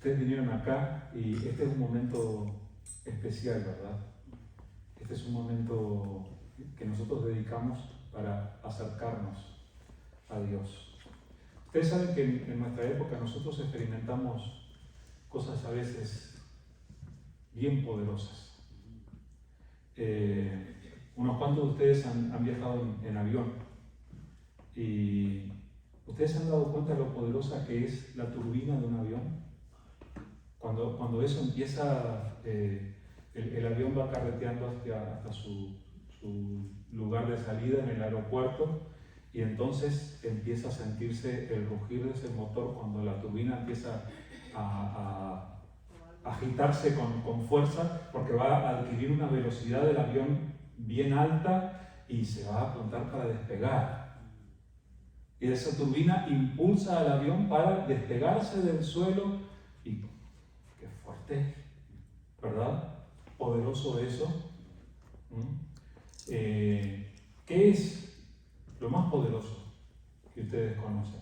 Ustedes vinieron acá y este es un momento especial, ¿verdad? Este es un momento que nosotros dedicamos para acercarnos a Dios. Ustedes saben que en nuestra época nosotros experimentamos cosas a veces bien poderosas. Unos cuantos de ustedes han viajado en avión y ustedes se han dado cuenta de lo poderosa que es la turbina de un avión. Cuando eso empieza, el avión va carreteando hasta su lugar de salida en el aeropuerto y entonces empieza a sentirse el rugir de ese motor cuando la turbina empieza a agitarse con fuerza, porque va a adquirir una velocidad del avión bien alta y se va a apuntar para despegar. Y esa turbina impulsa al avión para despegarse del suelo y qué fuerte, ¿verdad? Poderoso eso. ¿Qué es lo más poderoso que ustedes conocen?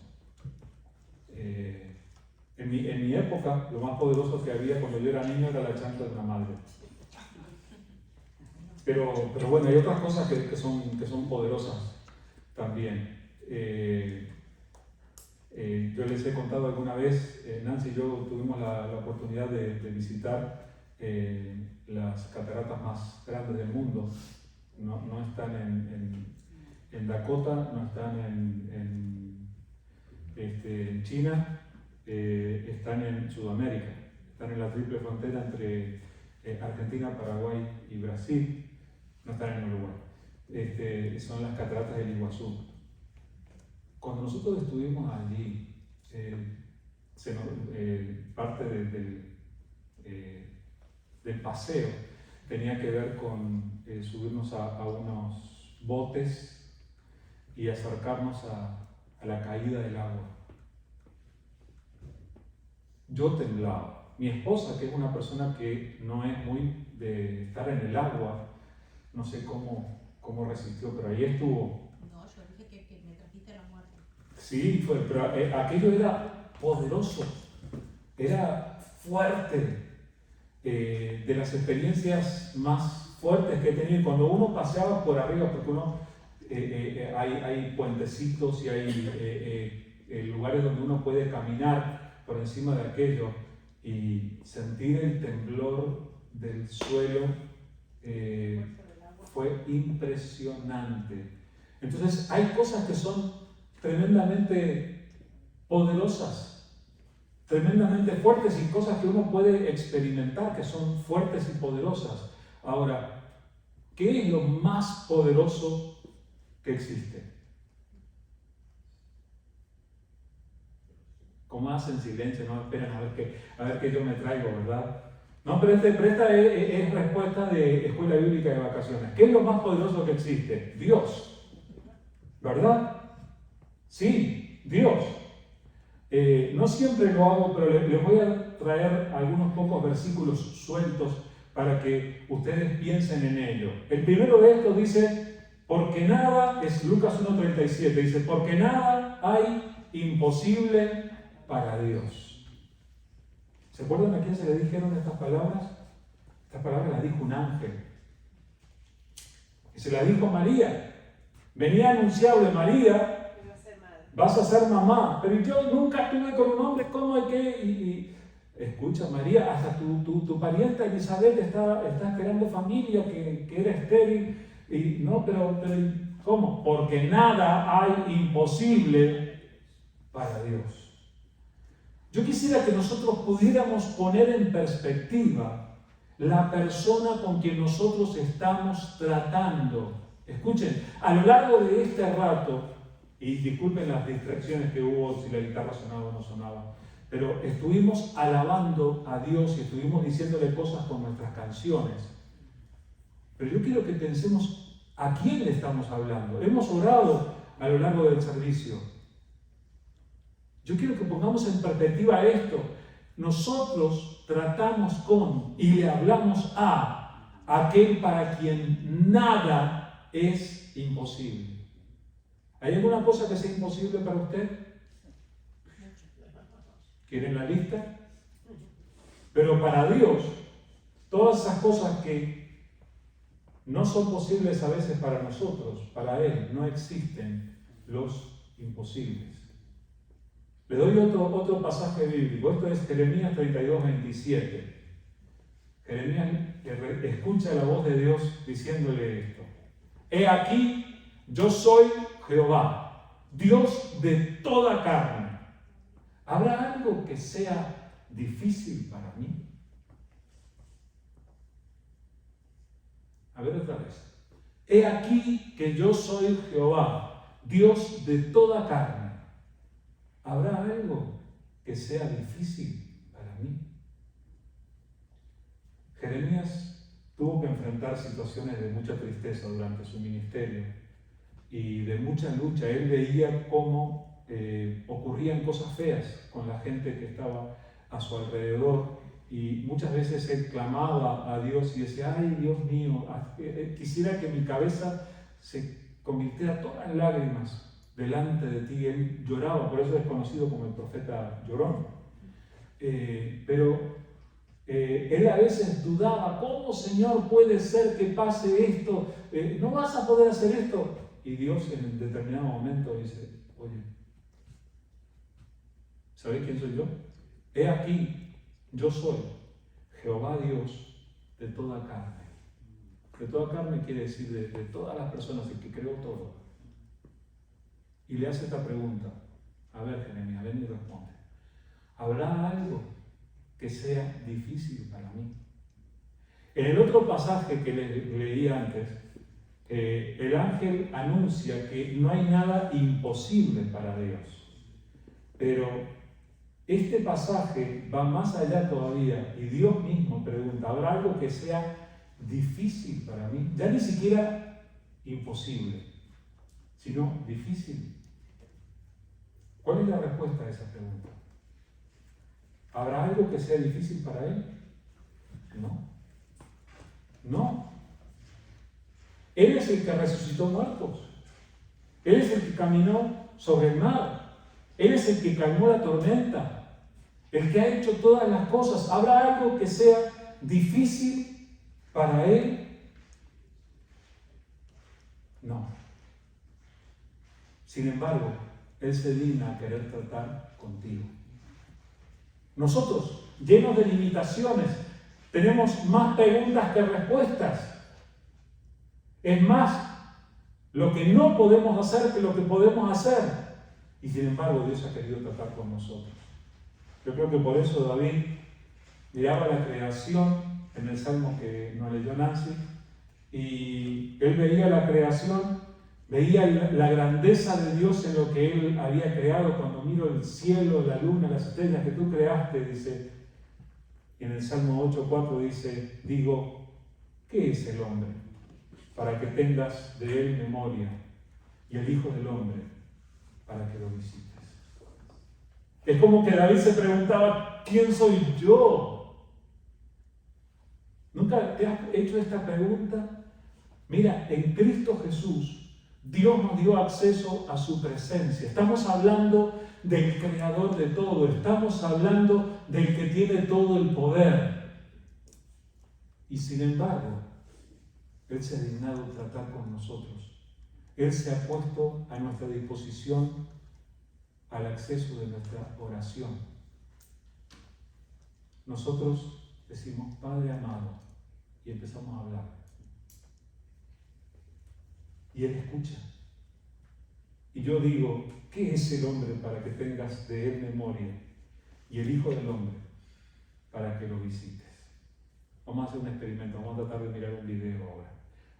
En mi época, lo más poderoso que había cuando yo era niño era la chancla de una madre. Pero bueno, hay otras cosas que son poderosas también. Yo les he contado alguna vez, Nancy y yo tuvimos la oportunidad de visitar las cataratas más grandes del mundo. No están en Dakota, no están en China, están en Sudamérica, están en la triple frontera entre Argentina, Paraguay y Brasil, no están en Uruguay. Son las cataratas del Iguazú. Cuando nosotros estuvimos allí, parte del paseo tenía que ver con subirnos a unos botes y acercarnos a la caída del agua. Yo temblaba. Mi esposa, que es una persona que no es muy de estar en el agua, no sé cómo resistió, pero ahí estuvo. No, yo dije que me trajiste a la muerte. Sí, pero aquello era poderoso, era fuerte, de las experiencias más fuertes que he tenido. Cuando uno paseaba por arriba, porque hay puentecitos y hay lugares donde uno puede caminar por encima de aquello y sentir el temblor del suelo, fue impresionante. Entonces hay cosas que son tremendamente poderosas, tremendamente fuertes y cosas que uno puede experimentar que son fuertes y poderosas. Ahora, ¿qué es lo más poderoso que existe? Como hacen silencio, no esperan a ver qué yo me traigo, ¿verdad? No, pero esta es respuesta de escuela bíblica de vacaciones. ¿Qué es lo más poderoso que existe? Dios, ¿verdad? Sí, Dios. No siempre lo hago, pero les voy a traer algunos pocos versículos sueltos para que ustedes piensen en ello. El primero de estos dice, porque nada, es Lucas 1:37, dice, porque nada hay imposible para Dios. ¿Se acuerdan a quién se le dijeron estas palabras? Estas palabras las dijo un ángel. Y se las dijo María. Venía anunciable, María, vas a ser mamá, pero yo nunca estuve con un hombre, ¿cómo hay que? Escucha, María, hasta tu parienta Elizabeth está esperando familia, que era estéril, y no, pero ¿cómo? Porque nada hay imposible para Dios. Yo quisiera que nosotros pudiéramos poner en perspectiva la persona con quien nosotros estamos tratando. Escuchen, a lo largo de este rato, y disculpen las distracciones que hubo, si la guitarra sonaba o no sonaba, pero estuvimos alabando a Dios y estuvimos diciéndole cosas con nuestras canciones. Pero yo quiero que pensemos a quién le estamos hablando. Hemos orado a lo largo del servicio. Yo quiero que pongamos en perspectiva esto. Nosotros tratamos con y le hablamos a aquel para quien nada es imposible. ¿Hay alguna cosa que sea imposible para usted? ¿Quieren la lista? Pero para Dios, todas esas cosas que no son posibles a veces para nosotros, para Él no existen los imposibles. Le doy otro pasaje bíblico. Esto es Jeremías 32, 27. Jeremías escucha la voz de Dios diciéndole esto. He aquí, yo soy Jehová, Dios de toda carne. ¿Habrá algo que sea difícil para mí? A ver otra vez. He aquí que yo soy Jehová, Dios de toda carne. ¿Habrá algo que sea difícil para mí? Jeremías tuvo que enfrentar situaciones de mucha tristeza durante su ministerio y de mucha lucha. Él veía cómo ocurrían cosas feas con la gente que estaba a su alrededor y muchas veces él clamaba a Dios y decía: ay, Dios mío, quisiera que mi cabeza se convirtiera toda en lágrimas delante de ti. Él lloraba, por eso es conocido como el profeta llorón. Pero él a veces dudaba: ¿cómo, Señor, puede ser que pase esto? ¿No vas a poder hacer esto? Y Dios en un determinado momento dice: oye, ¿sabéis quién soy yo? He aquí, yo soy Jehová Dios de toda carne. De toda carne quiere decir de todas las personas, el que creó todo. Y le hace esta pregunta. A ver, Jeremías, ven y responde. ¿Habrá algo que sea difícil para mí? En el otro pasaje que leí antes, el ángel anuncia que no hay nada imposible para Dios. Pero este pasaje va más allá todavía y Dios mismo pregunta: ¿habrá algo que sea difícil para mí? Ya ni siquiera imposible, sino difícil. ¿Cuál es la respuesta a esa pregunta? ¿Habrá algo que sea difícil para Él? No. No. Él es el que resucitó muertos. Él es el que caminó sobre el mar. Él es el que calmó la tormenta. El que ha hecho todas las cosas. ¿Habrá algo que sea difícil para Él? No. Sin embargo, Él se digna a querer tratar contigo. Nosotros, llenos de limitaciones, tenemos más preguntas que respuestas. Es más lo que no podemos hacer que lo que podemos hacer. Y sin embargo, Dios ha querido tratar con nosotros. Yo creo que por eso David miraba la creación en el salmo que nos leyó Nancy, y él veía la creación, veía la grandeza de Dios en lo que él había creado. Cuando miro el cielo, la luna, las estrellas que tú creaste, dice, y en el Salmo 8:4 dice, digo, ¿qué es el hombre para que tengas de él memoria? Y el Hijo del Hombre para que lo visites. Es como que David se preguntaba, ¿quién soy yo? ¿Nunca te has hecho esta pregunta? Mira, en Cristo Jesús, Dios nos dio acceso a su presencia. Estamos hablando del Creador de todo. Estamos hablando del que tiene todo el poder. Y sin embargo, Él se ha dignado tratar con nosotros. Él se ha puesto a nuestra disposición al acceso de nuestra oración. Nosotros decimos, Padre amado, y empezamos a hablar. Y Él escucha. Y yo digo, ¿qué es el hombre para que tengas de él memoria? Y el Hijo del Hombre para que lo visites. Vamos a hacer un experimento, vamos a tratar de mirar un video ahora.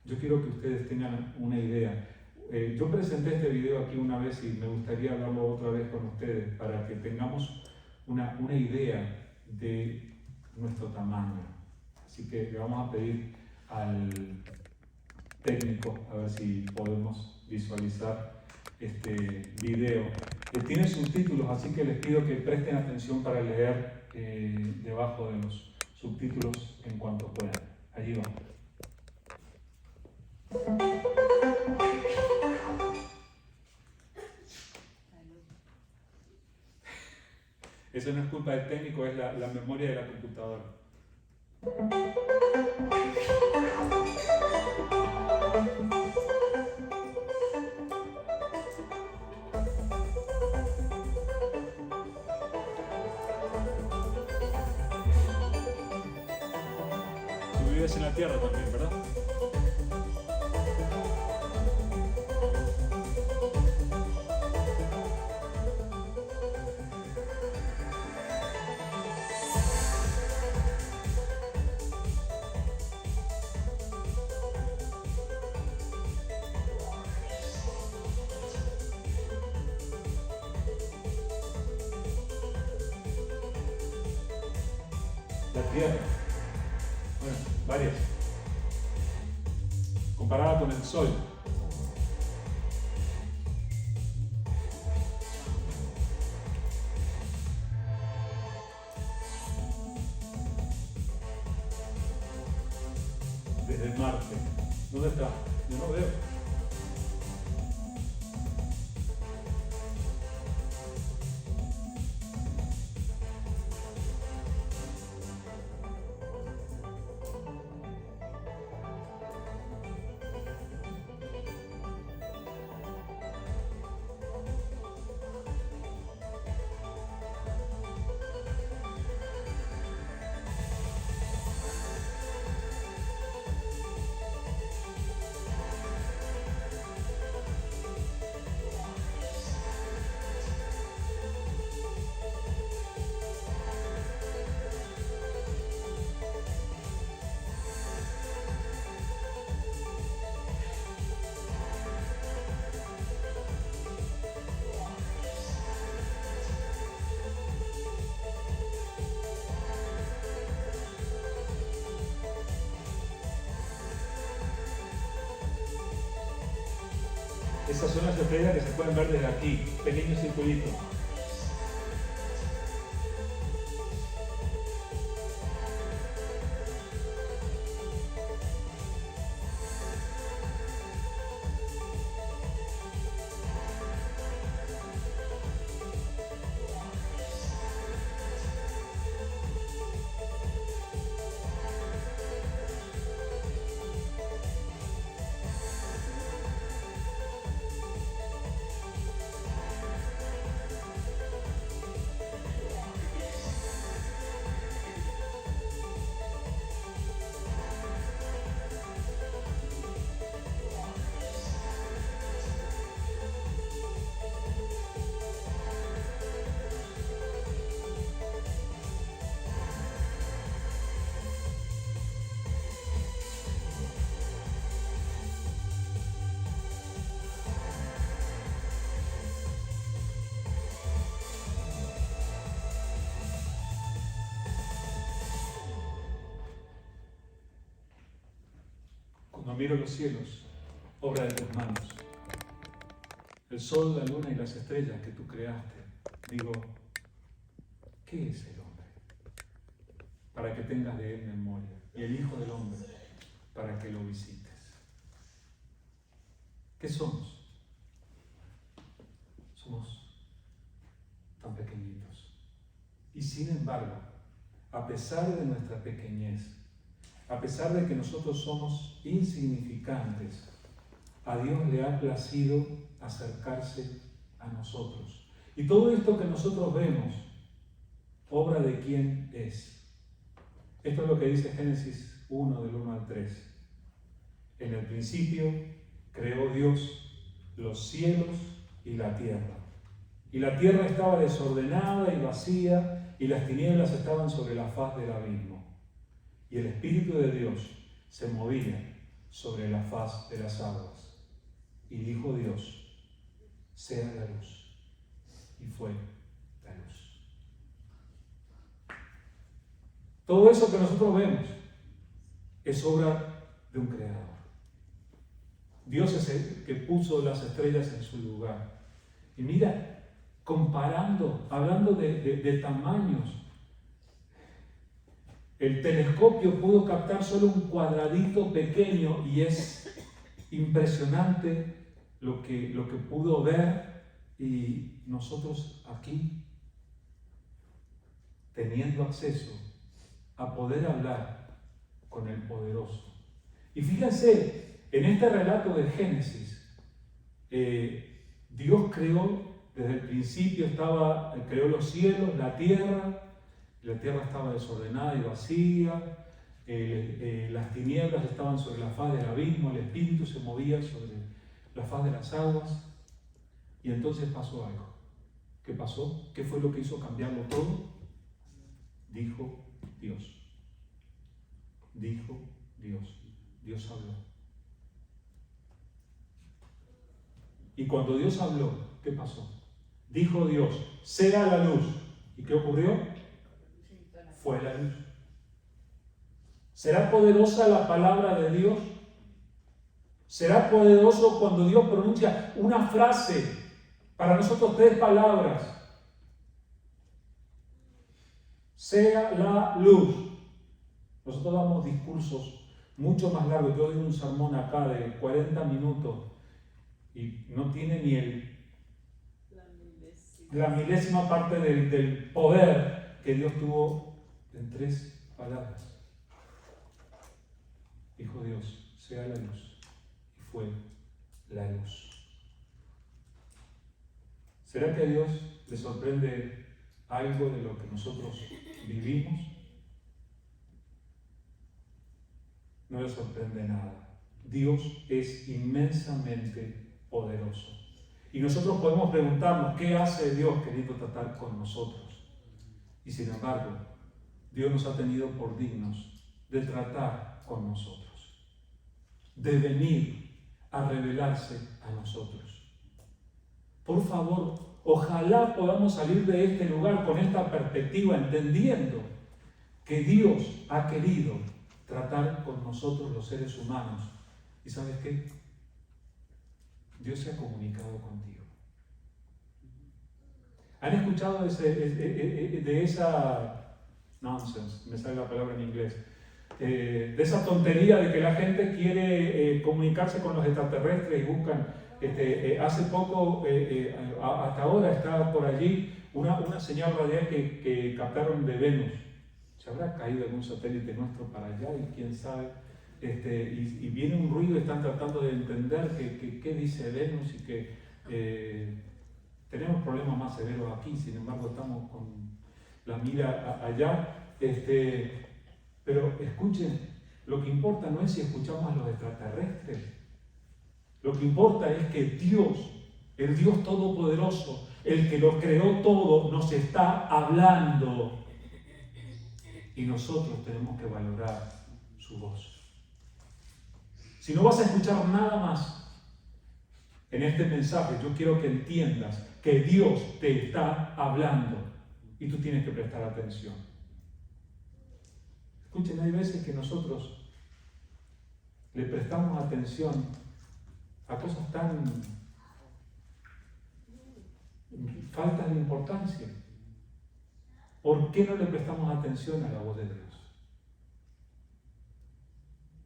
Yo quiero que ustedes tengan una idea. Yo presenté este video aquí una vez y me gustaría hablarlo otra vez con ustedes para que tengamos una idea de nuestro tamaño. Así que le vamos a pedir al técnico a ver si podemos visualizar este video. Tiene subtítulos, así que les pido que presten atención para leer debajo de los subtítulos en cuanto puedan. Allí vamos. Eso no es culpa del técnico, es la memoria de la computadora. Tú vives en la tierra también, ¿verdad? La tierra. Bueno, varias. Comparada con el sol. Desde Marte. ¿Dónde está? Yo no veo. Esas son las estrellas que se pueden ver desde aquí, pequeños circulitos. Cuando miro los cielos, obra de tus manos, el sol, la luna y las estrellas que tú creaste, digo, ¿qué es el hombre? Para que tengas de él memoria, y el Hijo del Hombre, para que lo visites. ¿Qué somos? Somos tan pequeñitos. Y sin embargo, a pesar de nuestra pequeñez, a pesar de que nosotros somos insignificantes, a Dios le ha placido acercarse a nosotros. Y todo esto que nosotros vemos, obra de quién es. Esto es lo que dice Génesis 1, del 1 al 3. En el principio creó Dios los cielos y la tierra. Y la tierra estaba desordenada y vacía, y las tinieblas estaban sobre la faz del abismo. Y el Espíritu de Dios se movía sobre la faz de las aguas. Y dijo Dios, sea la luz. Y fue la luz. Todo eso que nosotros vemos es obra de un creador. Dios es el que puso las estrellas en su lugar. Y mira, comparando, hablando de tamaños, el telescopio pudo captar solo un cuadradito pequeño y es impresionante lo que pudo ver, y nosotros aquí teniendo acceso a poder hablar con el poderoso. Y fíjense, en este relato de Génesis, Dios creó, desde el principio creó los cielos, la tierra estaba desordenada y vacía, las tinieblas estaban sobre la faz del abismo, el Espíritu se movía sobre la faz de las aguas, y entonces pasó algo. ¿Qué pasó? ¿Qué fue lo que hizo cambiarlo todo? Dijo Dios. Dijo Dios. Dios habló. Y cuando Dios habló, ¿qué pasó? Dijo Dios, sea la luz. ¿Y qué ocurrió? Fue la luz. ¿Será poderosa la palabra de Dios? ¿Será poderoso cuando Dios pronuncia una frase? Para nosotros 3 palabras. Sea la luz. Nosotros damos discursos mucho más largos. Yo doy un sermón acá de 40 minutos y no tiene ni la milésima parte del poder que Dios tuvo en 3 palabras. Dijo Dios, sea la luz. Y fue la luz. ¿Será que a Dios le sorprende algo de lo que nosotros vivimos? No le sorprende nada. Dios es inmensamente poderoso. Y nosotros podemos preguntarnos, ¿qué hace Dios queriendo tratar con nosotros? Y sin embargo, Dios nos ha tenido por dignos de tratar con nosotros, de venir a revelarse a nosotros. Por favor, ojalá podamos salir de este lugar con esta perspectiva, entendiendo que Dios ha querido tratar con nosotros los seres humanos. ¿Y sabes qué? Dios se ha comunicado contigo. ¿Han escuchado de esa nonsense? Me sale la palabra en inglés. De esa tontería de que la gente quiere comunicarse con los extraterrestres y buscan. Hace poco, hasta ahora, está por allí una señal radial que captaron de Venus. ¿Se habrá caído algún satélite nuestro para allá? Y quién sabe. Y viene un ruido, están tratando de entender qué dice Venus y que tenemos problemas más severos aquí, sin embargo estamos con la mira allá. Pero escuchen, lo que importa no es si escuchamos a los extraterrestres. Lo que importa es que Dios, el Dios Todopoderoso, el que lo creó todo, nos está hablando. Y nosotros tenemos que valorar su voz. Si no vas a escuchar nada más en este mensaje, yo quiero que entiendas que Dios te está hablando y tú tienes que prestar atención. Escuchen, hay veces que nosotros le prestamos atención a cosas tan faltas de importancia. ¿Por qué no le prestamos atención a la voz de Dios?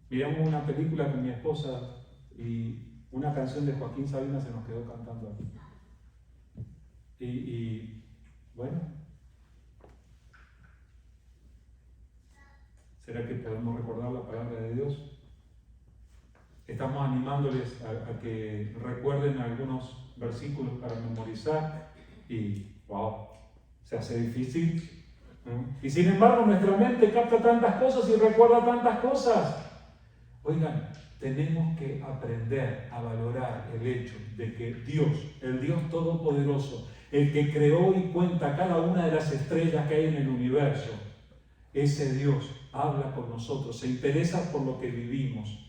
Miramos una película con mi esposa y una canción de Joaquín Sabina se nos quedó cantando aquí. Y bueno, ¿será que podemos recordar la palabra de Dios? Estamos animándoles a que recuerden algunos versículos para memorizar y wow, se hace difícil. Y sin embargo nuestra mente capta tantas cosas y recuerda tantas cosas. Oigan, tenemos que aprender a valorar el hecho de que Dios, el Dios Todopoderoso, el que creó y cuenta cada una de las estrellas que hay en el universo, ese Dios habla con nosotros, se interesa por lo que vivimos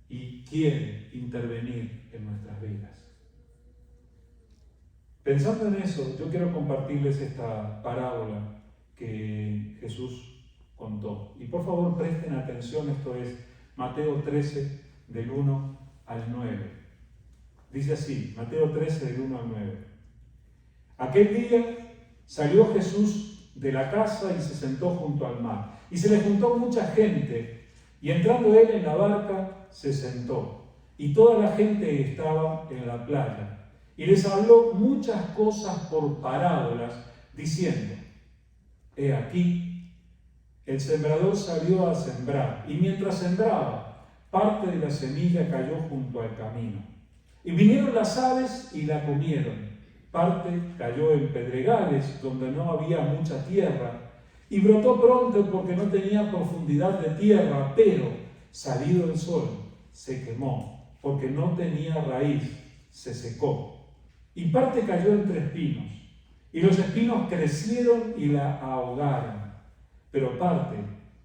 y quiere intervenir en nuestras vidas. Pensando en eso, yo quiero compartirles esta parábola que Jesús contó. Y por favor presten atención, esto es Mateo 13, del 1 al 9. Dice así, Mateo 13, del 1 al 9. Aquel día salió Jesús de la casa y se sentó junto al mar. Y se le juntó mucha gente, y entrando él en la barca, se sentó. Y toda la gente estaba en la playa. Y les habló muchas cosas por parábolas, diciendo: He aquí, el sembrador salió a sembrar, y mientras sembraba, parte de la semilla cayó junto al camino. Y vinieron las aves y la comieron. Parte cayó en pedregales, donde no había mucha tierra, y brotó pronto porque no tenía profundidad de tierra, pero, salido el sol, se quemó, porque no tenía raíz, se secó. Y parte cayó entre espinos, y los espinos crecieron y la ahogaron. Pero parte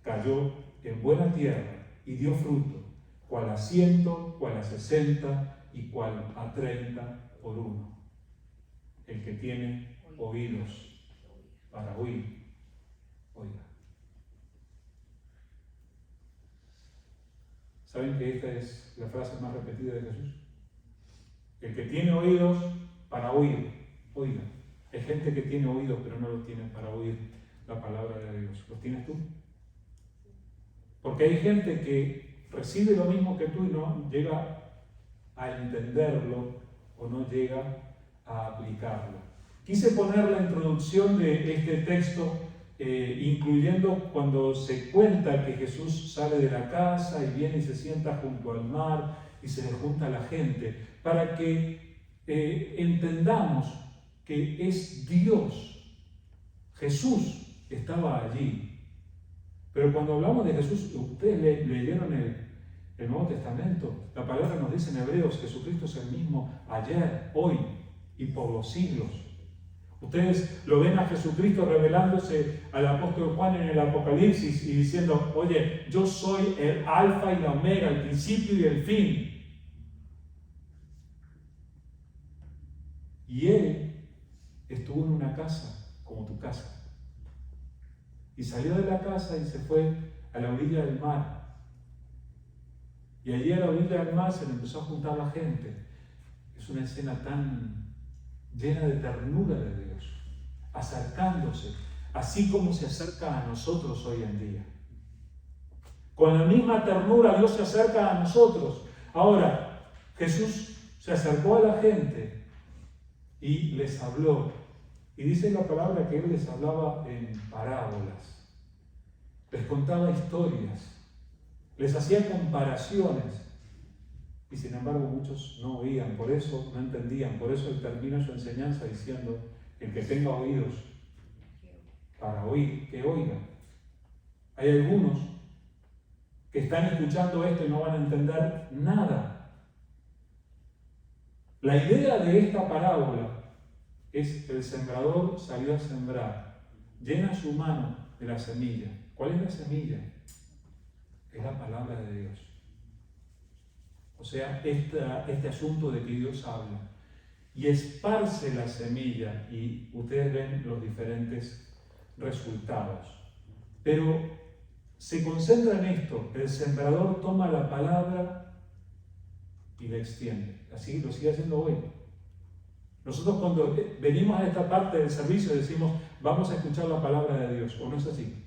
cayó en buena tierra y dio fruto, cual a 100, cual a 60 y cual a 30 por uno. El que tiene oídos para oír, oiga. ¿Saben que esta es la frase más repetida de Jesús? El que tiene oídos para oír, oiga. Hay gente que tiene oídos pero no los tiene para oír la palabra de Dios. ¿Los tienes tú? Porque hay gente que recibe lo mismo que tú y no llega a entenderlo o no llega a aplicarlo. Quise poner la introducción de este texto incluyendo cuando se cuenta que Jesús sale de la casa y viene y se sienta junto al mar y se le junta a la gente, para que entendamos que es Dios. Jesús estaba allí. Pero cuando hablamos de Jesús, ustedes leyeron el Nuevo Testamento, la palabra nos dice en Hebreos, Jesucristo es el mismo ayer, hoy y por los siglos. Ustedes lo ven a Jesucristo revelándose al apóstol Juan en el Apocalipsis y diciendo, oye, yo soy el alfa y la omega, el principio y el fin. Y Él estuvo en una casa como tu casa. Y salió de la casa y se fue a la orilla del mar. Y allí a la orilla del mar se le empezó a juntar la gente. Es una escena tan llena de ternura de Dios, acercándose, así como se acerca a nosotros hoy en día. Con la misma ternura Dios se acerca a nosotros. Ahora, Jesús se acercó a la gente y les habló. Y dice la palabra que Él les hablaba en parábolas. Les contaba historias. Les hacía comparaciones. Y sin embargo muchos no oían, por eso no entendían. Por eso Él termina su enseñanza diciendo, el que tenga oídos para oír, que oiga. Hay algunos que están escuchando esto y no van a entender nada. La idea de esta parábola es el sembrador salió a sembrar, llena su mano de la semilla. ¿Cuál es la semilla? Es la palabra de Dios. O sea, este asunto de que Dios habla. Y esparce la semilla y ustedes ven los diferentes resultados. Pero se concentra en esto, el sembrador toma la palabra y la extiende. Así lo sigue haciendo hoy. Nosotros cuando venimos a esta parte del servicio decimos, vamos a escuchar la palabra de Dios, ¿o no es así?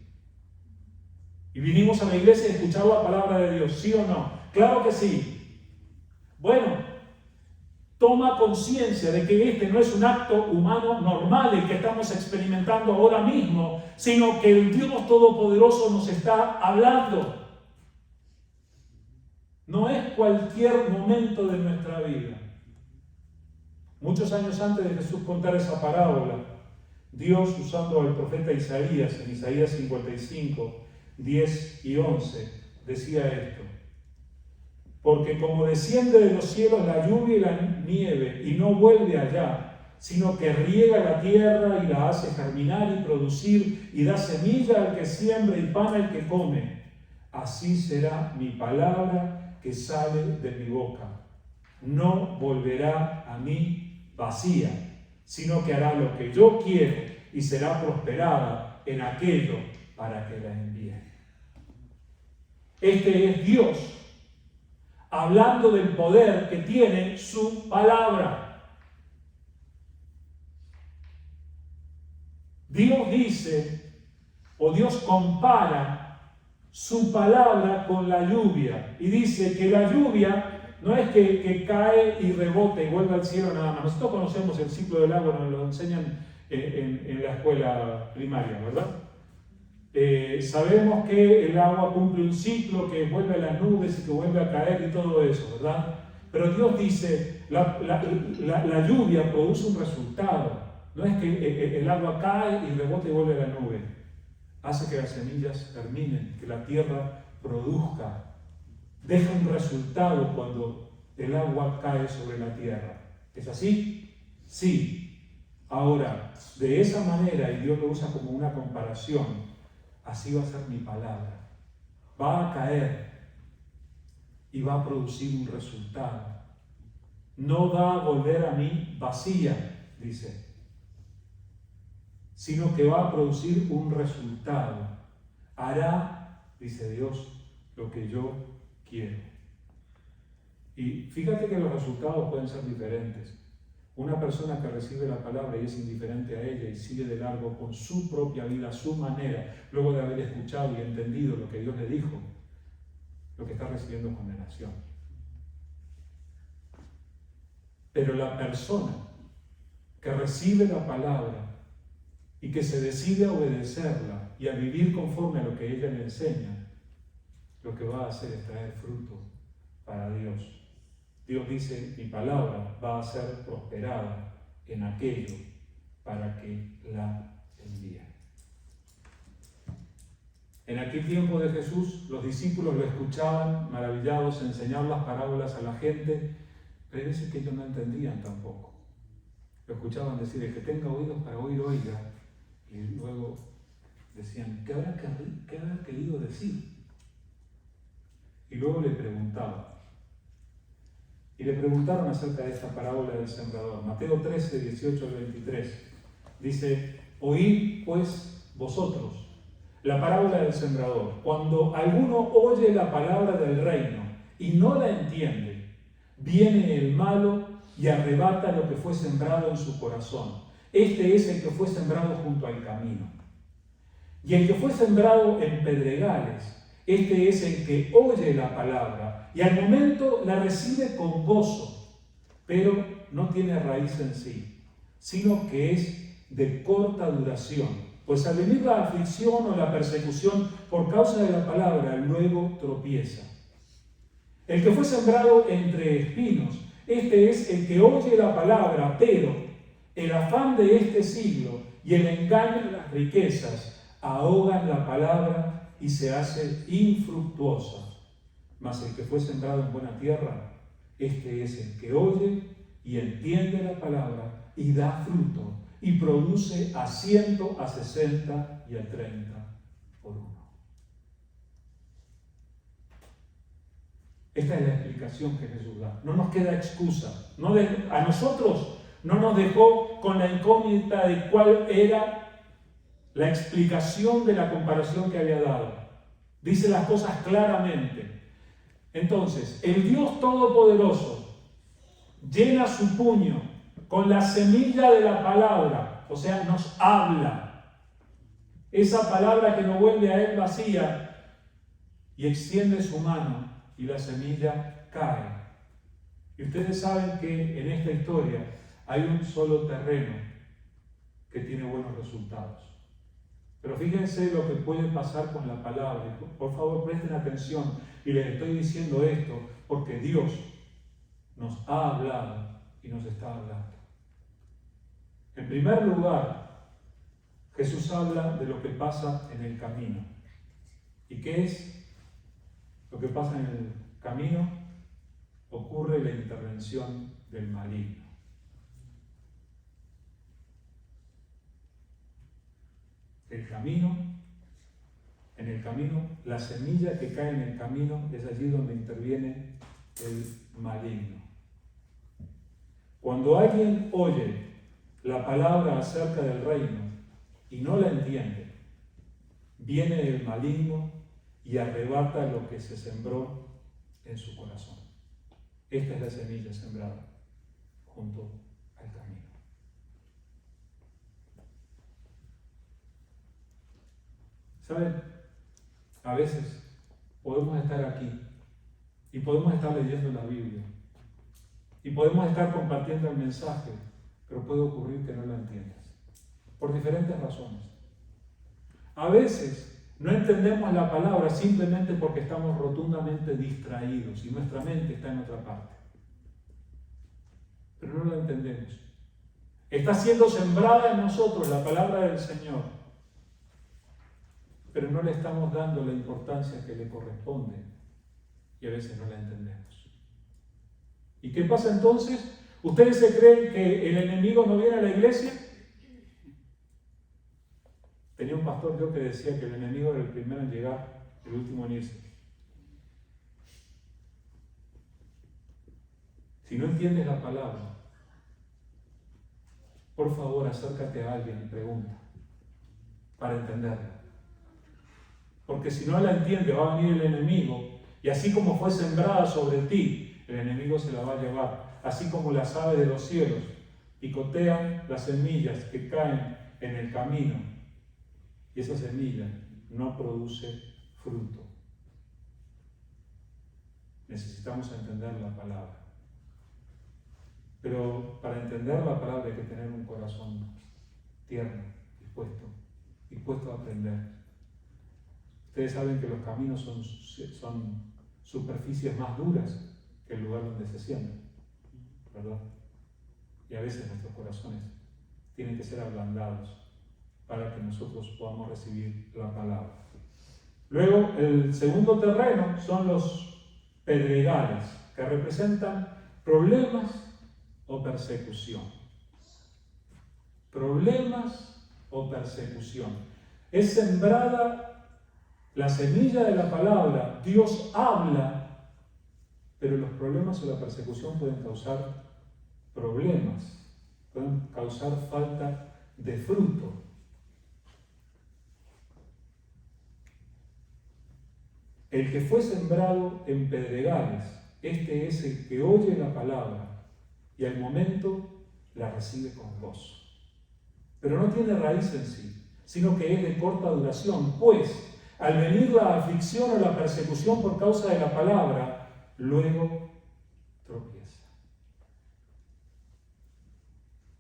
Y vinimos a la iglesia a escuchar la palabra de Dios, ¿sí o no? Claro que sí. Bueno, toma conciencia de que este no es un acto humano normal el que estamos experimentando ahora mismo, sino que el Dios Todopoderoso nos está hablando. No es cualquier momento de nuestra vida. Muchos años antes de Jesús contar esa parábola, Dios, usando al profeta Isaías, en Isaías 55, 10 y 11, decía esto: porque como desciende de los cielos la lluvia y la nieve, y no vuelve allá, sino que riega la tierra y la hace germinar y producir, y da semilla al que siembra y pan al que come, así será mi palabra que sale de mi boca. No volverá a mí vacía, sino que hará lo que yo quiero y será prosperada en aquello para que la envíe. Este es Dios hablando del poder que tiene su palabra. Dios dice, o Dios compara su palabra con la lluvia y dice que la lluvia no es que cae y rebote y vuelve al cielo nada más. Nosotros conocemos el ciclo del agua, nos lo enseñan en la escuela primaria, ¿verdad? Sabemos que el agua cumple un ciclo, que vuelve a las nubes y que vuelve a caer y todo eso, ¿verdad? Pero Dios dice, la lluvia produce un resultado. No es que el agua cae y rebota y vuelve a la nube. Hace que las semillas germinen, que la tierra produzca. Deja un resultado cuando el agua cae sobre la tierra. ¿Es así? Sí. Ahora, de esa manera, y Dios lo usa como una comparación, así va a ser mi palabra. Va a caer y va a producir un resultado. No va a volver a mí vacía, dice, sino que va a producir un resultado. Hará, dice Dios, lo que yo quiero. Y fíjate que los resultados pueden ser diferentes. Una persona que recibe la palabra y es indiferente a ella y sigue de largo con su propia vida, a su manera, luego de haber escuchado y entendido lo que Dios le dijo, lo que está recibiendo es condenación. Pero la persona que recibe la palabra y que se decide a obedecerla y a vivir conforme a lo que ella le enseña, lo que va a hacer es traer fruto para Dios. Dios dice, mi palabra va a ser prosperada en aquello para que la envíe. En aquel tiempo de Jesús, los discípulos lo escuchaban maravillados, enseñar las parábolas a la gente, pero hay veces que ellos no entendían tampoco. Lo escuchaban decir, el que tenga oídos para oír, oiga. Y luego decían, ¿qué habrá querido decir? Y luego le preguntaban. Y le preguntaron acerca de esta parábola del sembrador. Mateo 13, 18 al 23. Dice, oíd pues vosotros la parábola del sembrador. Cuando alguno oye la palabra del reino y no la entiende, viene el malo y arrebata lo que fue sembrado en su corazón. Este es el que fue sembrado junto al camino. Y el que fue sembrado en pedregales, este es el que oye la palabra y al momento la recibe con gozo, pero no tiene raíz en sí, sino que es de corta duración. Pues al venir la aflicción o la persecución por causa de la palabra, luego tropieza. El que fue sembrado entre espinos, este es el que oye la palabra, pero el afán de este siglo y el engaño de las riquezas ahogan la palabra y se hace infructuosa. Mas el que fue sembrado en buena tierra, este es el que oye y entiende la palabra y da fruto y produce a 100, a 60 y a 30 por uno. Esta es la explicación que Jesús da. No nos queda excusa. A nosotros no nos dejó con la incógnita de cuál era la explicación de la comparación que había dado. Dice las cosas claramente. Entonces, el Dios Todopoderoso llena su puño con la semilla de la palabra, o sea, nos habla. Esa palabra que no vuelve a él vacía y extiende su mano y la semilla cae. Y ustedes saben que en esta historia hay un solo terreno que tiene buenos resultados. Pero fíjense lo que puede pasar con la palabra. Por favor, presten atención. Y les estoy diciendo esto porque Dios nos ha hablado y nos está hablando. En primer lugar, Jesús habla de lo que pasa en el camino. ¿Y qué es lo que pasa en el camino? Ocurre la intervención del maligno. En el camino, la semilla que cae en el camino es allí donde interviene el maligno. Cuando alguien oye la palabra acerca del reino y no la entiende, viene el maligno y arrebata lo que se sembró en su corazón. Esta es la semilla sembrada junto al camino. ¿Saben? A veces podemos estar aquí y podemos estar leyendo la Biblia y podemos estar compartiendo el mensaje, pero puede ocurrir que no lo entiendas por diferentes razones. A veces no entendemos la palabra simplemente porque estamos rotundamente distraídos y nuestra mente está en otra parte. Pero no la entendemos. Está siendo sembrada en nosotros la palabra del Señor, pero no le estamos dando la importancia que le corresponde y a veces no la entendemos. ¿Y qué pasa entonces? ¿Ustedes se creen que el enemigo no viene a la iglesia? Tenía un pastor yo que decía que el enemigo era el primero en llegar, el último en irse. Si no entiendes la palabra, por favor acércate a alguien y pregunta para entenderla. Porque si no la entiende va a venir el enemigo y así como fue sembrada sobre ti, el enemigo se la va a llevar. Así como las aves de los cielos picotean las semillas que caen en el camino y esa semilla no produce fruto. Necesitamos entender la palabra. Pero para entender la palabra hay que tener un corazón tierno, dispuesto a aprender. Ustedes saben que los caminos son superficies más duras que el lugar donde se sientan, ¿verdad? Y a veces nuestros corazones tienen que ser ablandados para que nosotros podamos recibir la palabra. Luego, el segundo terreno son los pedregales, que representan problemas o persecución. Problemas o persecución. Es sembrada la semilla de la palabra, Dios habla, pero los problemas o la persecución pueden causar problemas, pueden causar falta de fruto. El que fue sembrado en pedregales, este es el que oye la palabra y al momento la recibe con gozo. Pero no tiene raíz en sí, sino que es de corta duración, pues al venir la aflicción o la persecución por causa de la palabra, luego tropieza.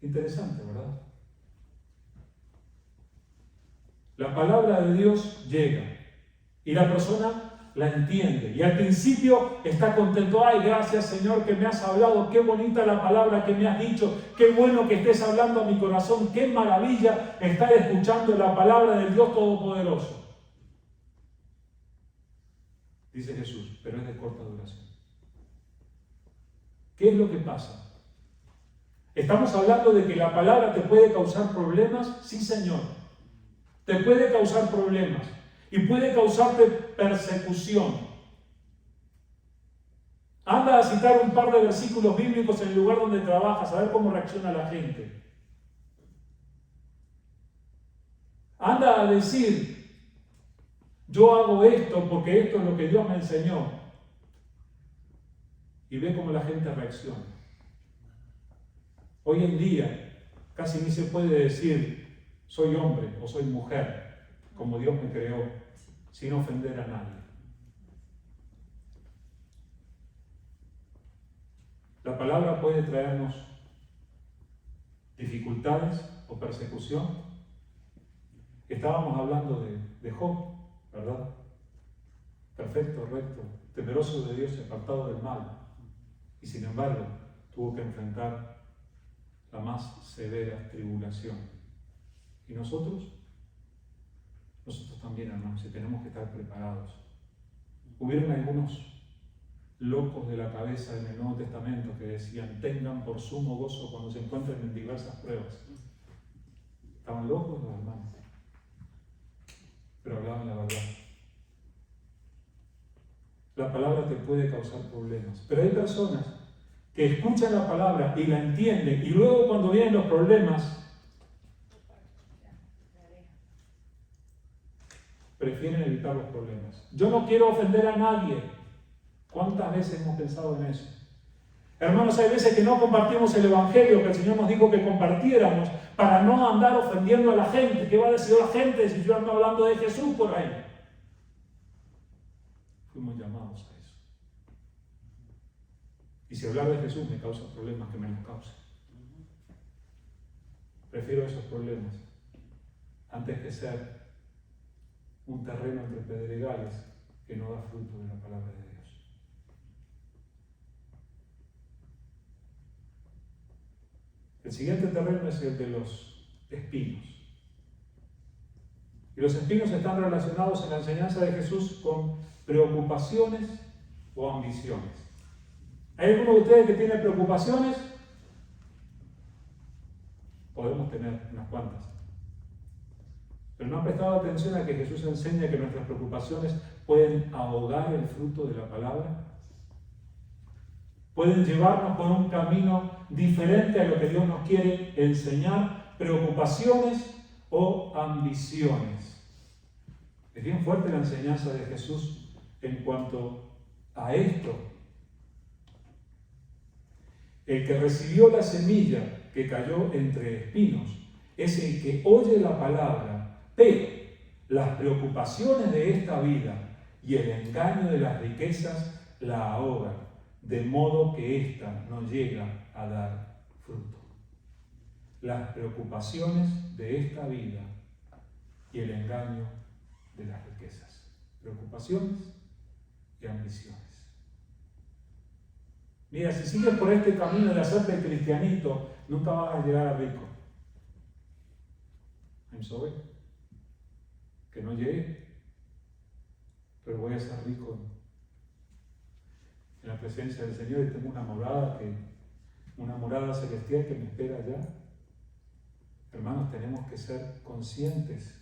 Interesante, ¿verdad? La palabra de Dios llega y la persona la entiende y al principio está contento. Ay, gracias Señor que me has hablado, qué bonita la palabra que me has dicho, qué bueno que estés hablando a mi corazón, qué maravilla estar escuchando la palabra del Dios Todopoderoso. Dice Jesús, pero es de corta duración. ¿Qué es lo que pasa? ¿Estamos hablando de que la palabra te puede causar problemas? Sí, Señor. Te puede causar problemas y puede causarte persecución. Anda a citar un par de versículos bíblicos en el lugar donde trabajas, a ver cómo reacciona la gente. Anda a decir, yo hago esto porque esto es lo que Dios me enseñó. Y ve cómo la gente reacciona. Hoy en día casi ni se puede decir soy hombre o soy mujer, como Dios me creó, sin ofender a nadie. La palabra puede traernos dificultades o persecución. Estábamos hablando de Job, ¿verdad? Perfecto, recto, temeroso de Dios y apartado del mal. Y sin embargo, tuvo que enfrentar la más severa tribulación. ¿Y nosotros? Nosotros también, hermanos, y tenemos que estar preparados. Hubieron algunos locos de la cabeza en el Nuevo Testamento que decían, tengan por sumo gozo cuando se encuentren en diversas pruebas. ¿Estaban locos los hermanos? Pero hablaban la verdad. La palabra te puede causar problemas, pero hay personas que escuchan la palabra y la entienden y luego cuando vienen los problemas prefieren evitar los problemas. Yo no quiero ofender a nadie. ¿Cuántas veces hemos pensado en eso? Hermanos, hay veces que no compartimos el Evangelio que el Señor nos dijo que compartiéramos para no andar ofendiendo a la gente. ¿Qué va a decir la gente si yo ando hablando de Jesús por ahí? Fuimos llamados a eso. Y si hablar de Jesús me causa problemas, que me los cause. Prefiero esos problemas antes que ser un terreno entre pedregales que no da fruto de la palabra de Dios. El siguiente terreno es el de los espinos. Y los espinos están relacionados en la enseñanza de Jesús con preocupaciones o ambiciones. ¿Hay alguno de ustedes que tiene preocupaciones? Podemos tener unas cuantas. Pero no han prestado atención a que Jesús enseña que nuestras preocupaciones pueden ahogar el fruto de la palabra. Pueden llevarnos por un camino diferente a lo que Dios nos quiere enseñar. Preocupaciones o ambiciones. Es bien fuerte la enseñanza de Jesús en cuanto a esto. El que recibió la semilla que cayó entre espinos es el que oye la palabra, pero las preocupaciones de esta vida y el engaño de las riquezas la ahogan, de modo que ésta no llega a dar fruto. Las preocupaciones de esta vida y el engaño de las riquezas. Preocupaciones y ambiciones. Mira, si sigues por este camino de hacerte el cristianito, nunca vas a llegar a rico. I'm sorry. Que no llegue. Pero voy a ser rico en la presencia del Señor y tengo una morada celestial que me espera allá. Hermanos, tenemos que ser conscientes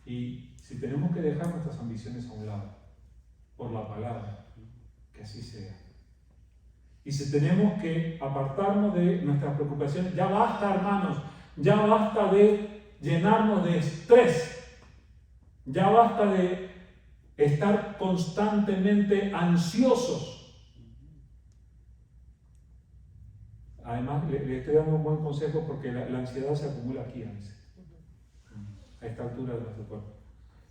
y si tenemos que dejar nuestras ambiciones a un lado por la palabra, que así sea. Y si tenemos que apartarnos de nuestras preocupaciones, ya basta, hermanos, ya basta de llenarnos de estrés, ya basta de estar constantemente ansiosos. Además, le estoy dando un buen consejo porque la ansiedad se acumula aquí a esta altura de nuestro cuerpo.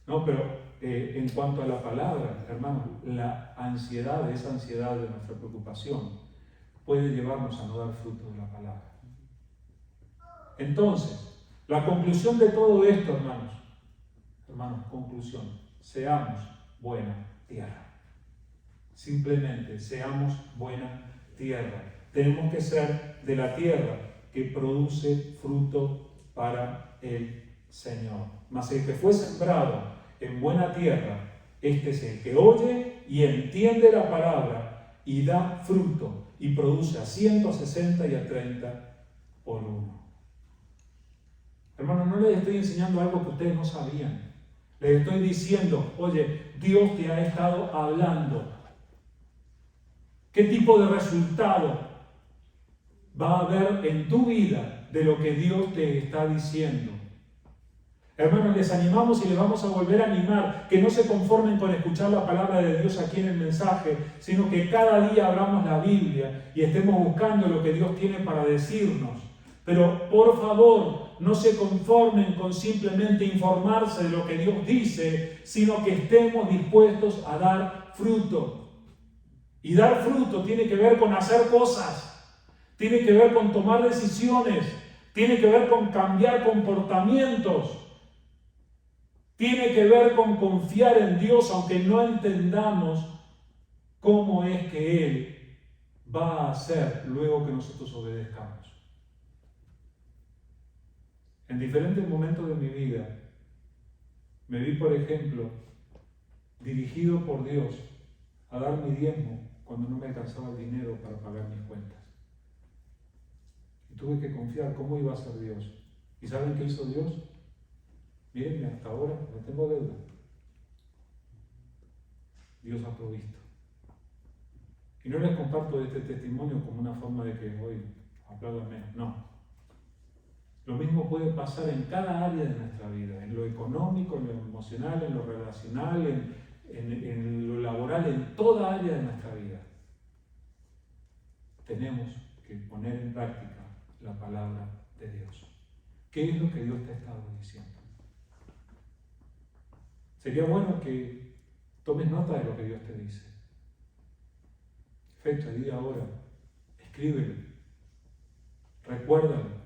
No, pero en cuanto a la palabra, hermanos, la ansiedad, esa ansiedad de nuestra preocupación, puede llevarnos a no dar fruto de la palabra. Entonces, la conclusión de todo esto, hermanos, conclusión, seamos buena tierra. Simplemente seamos buena tierra. Tenemos que ser de la tierra que produce fruto para el Señor. Mas el que fue sembrado en buena tierra, este es el que oye y entiende la palabra y da fruto y produce a 100, a 60 y a 30 por uno. Hermanos, no les estoy enseñando algo que ustedes no sabían. Les estoy diciendo, oye, Dios te ha estado hablando. ¿Qué tipo de resultado va a haber en tu vida de lo que Dios te está diciendo? Hermanos, les animamos y les vamos a volver a animar que no se conformen con escuchar la palabra de Dios aquí en el mensaje, sino que cada día abramos la Biblia y estemos buscando lo que Dios tiene para decirnos. Pero por favor, no se conformen con simplemente informarse de lo que Dios dice, sino que estemos dispuestos a dar fruto. Y dar fruto tiene que ver con hacer cosas, tiene que ver con tomar decisiones, tiene que ver con cambiar comportamientos, tiene que ver con confiar en Dios aunque no entendamos cómo es que Él va a hacer luego que nosotros obedezcamos. En diferentes momentos de mi vida me vi, por ejemplo, dirigido por Dios a dar mi diezmo cuando no me alcanzaba el dinero para pagar mis cuentas. Y tuve que confiar cómo iba a ser Dios. ¿Y saben qué hizo Dios? Mírenme, hasta ahora no tengo deuda. Dios ha provisto. Y no les comparto este testimonio como una forma de que hoy aplaudan menos. No. Lo mismo puede pasar en cada área de nuestra vida, en lo económico, en lo emocional, en lo relacional, en lo laboral, en toda área de nuestra vida. Tenemos que poner en práctica la palabra de Dios. ¿Qué es lo que Dios te ha estado diciendo? Sería bueno que tomes nota de lo que Dios te dice. Fecha, día, hora. Escríbelo. Recuérdalo.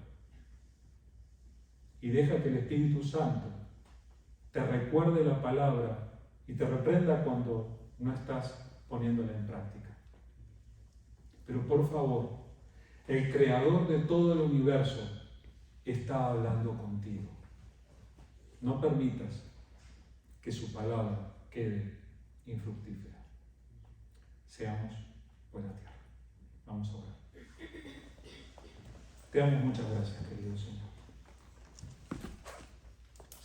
Y deja que el Espíritu Santo te recuerde la palabra y te reprenda cuando no estás poniéndola en práctica. Pero por favor, el creador de todo el universo está hablando contigo. No permitas que su palabra quede infructífera. Seamos buena tierra. Vamos a orar. Te damos muchas gracias, querido Señor.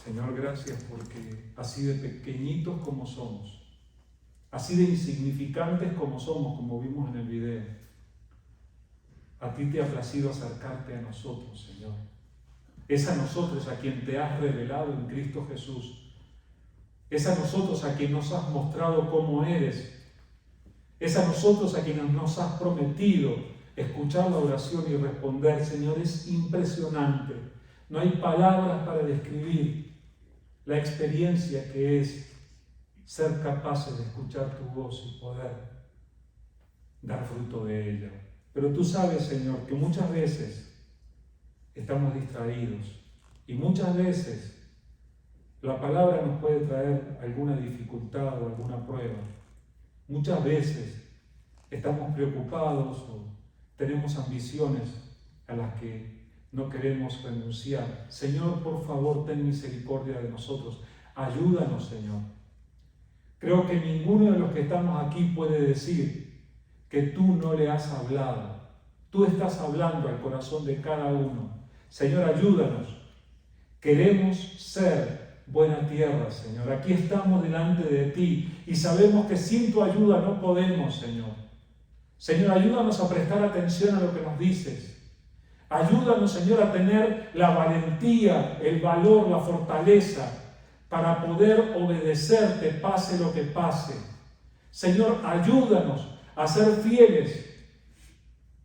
Señor, gracias porque así de pequeñitos como somos, así de insignificantes como somos, como vimos en el video, a ti te ha placido acercarte a nosotros, Señor. Es a nosotros a quien te has revelado en Cristo Jesús. Es a nosotros a quien nos has mostrado cómo eres. Es a nosotros a quienes nos has prometido escuchar la oración y responder. Señor, es impresionante. No hay palabras para describir la experiencia que es ser capaces de escuchar tu voz y poder dar fruto de ella. Pero tú sabes, Señor, que muchas veces estamos distraídos y muchas veces la palabra nos puede traer alguna dificultad o alguna prueba. Muchas veces estamos preocupados o tenemos ambiciones a las que no queremos renunciar. Señor, por favor, ten misericordia de nosotros. Ayúdanos, Señor. Creo que ninguno de los que estamos aquí puede decir que tú no le has hablado. Tú estás hablando al corazón de cada uno. Señor, ayúdanos. Queremos ser buena tierra, Señor. Aquí estamos delante de ti y sabemos que sin tu ayuda no podemos, Señor. Señor, ayúdanos a prestar atención a lo que nos dices. Ayúdanos, Señor, a tener la valentía, el valor, la fortaleza para poder obedecerte, pase lo que pase. Señor, ayúdanos a ser fieles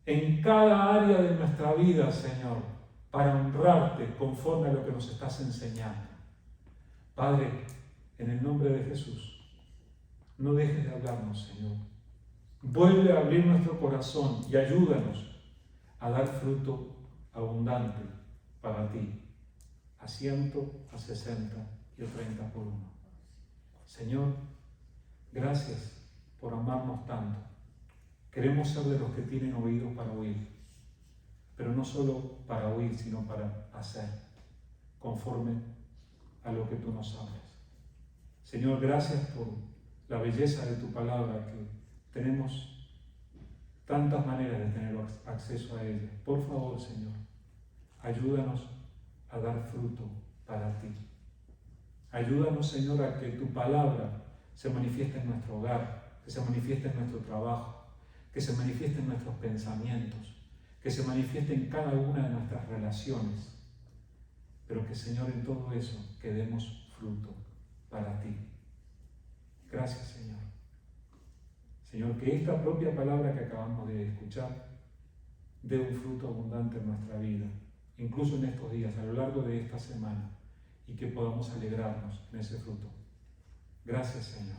en cada área de nuestra vida, Señor, para honrarte conforme a lo que nos estás enseñando. Padre, en el nombre de Jesús, no dejes de hablarnos, Señor. Vuelve a abrir nuestro corazón y ayúdanos a dar fruto abundante para ti, a 100, a 60 y a 30 por uno. Señor, gracias por amarnos tanto. Queremos ser de los que tienen oídos para oír, pero no solo para oír, sino para hacer, conforme a lo que tú nos hablas. Señor, gracias por la belleza de tu palabra, que tenemos tantas maneras de tener acceso a ella. Por favor, Señor, ayúdanos a dar fruto para ti. Ayúdanos, Señor, a que tu palabra se manifieste en nuestro hogar, que se manifieste en nuestro trabajo, que se manifieste en nuestros pensamientos, que se manifieste en cada una de nuestras relaciones, pero que, Señor, en todo eso que demos fruto para ti. Gracias, Señor. Señor, que esta propia palabra que acabamos de escuchar dé un fruto abundante en nuestra vida, incluso en estos días, a lo largo de esta semana, y que podamos alegrarnos en ese fruto. Gracias, Señor.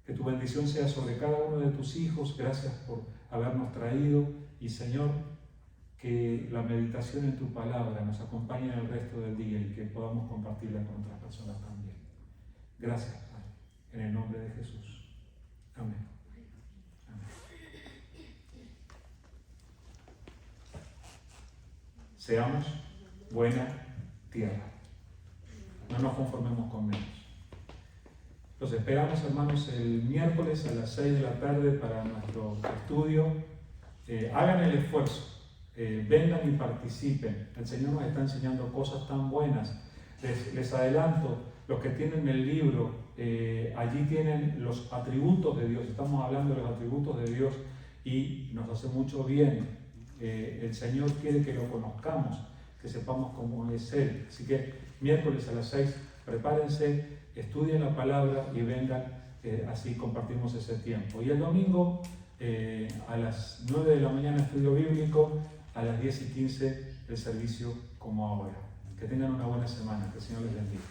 Que tu bendición sea sobre cada uno de tus hijos. Gracias por habernos traído. Y, Señor, que la meditación en tu palabra nos acompañe en el resto del día y que podamos compartirla con otras personas también. Gracias, Padre. En el nombre de Jesús. Amén. Amén. Seamos buena tierra. No nos conformemos con menos. Los esperamos, hermanos, el miércoles a las 6 de la tarde para nuestro estudio. Hagan el esfuerzo, vengan y participen. El Señor nos está enseñando cosas tan buenas. Les adelanto, los que tienen el libro, allí tienen los atributos de Dios. Estamos hablando de los atributos de Dios y nos hace mucho bien. El Señor quiere que lo conozcamos, que sepamos cómo es Él. Así que miércoles a las 6, prepárense, estudien la palabra y vengan, así compartimos ese tiempo. Y el domingo a las 9 de la mañana estudio bíblico, a las 10:15 el servicio como ahora. Que tengan una buena semana, que el Señor les bendiga.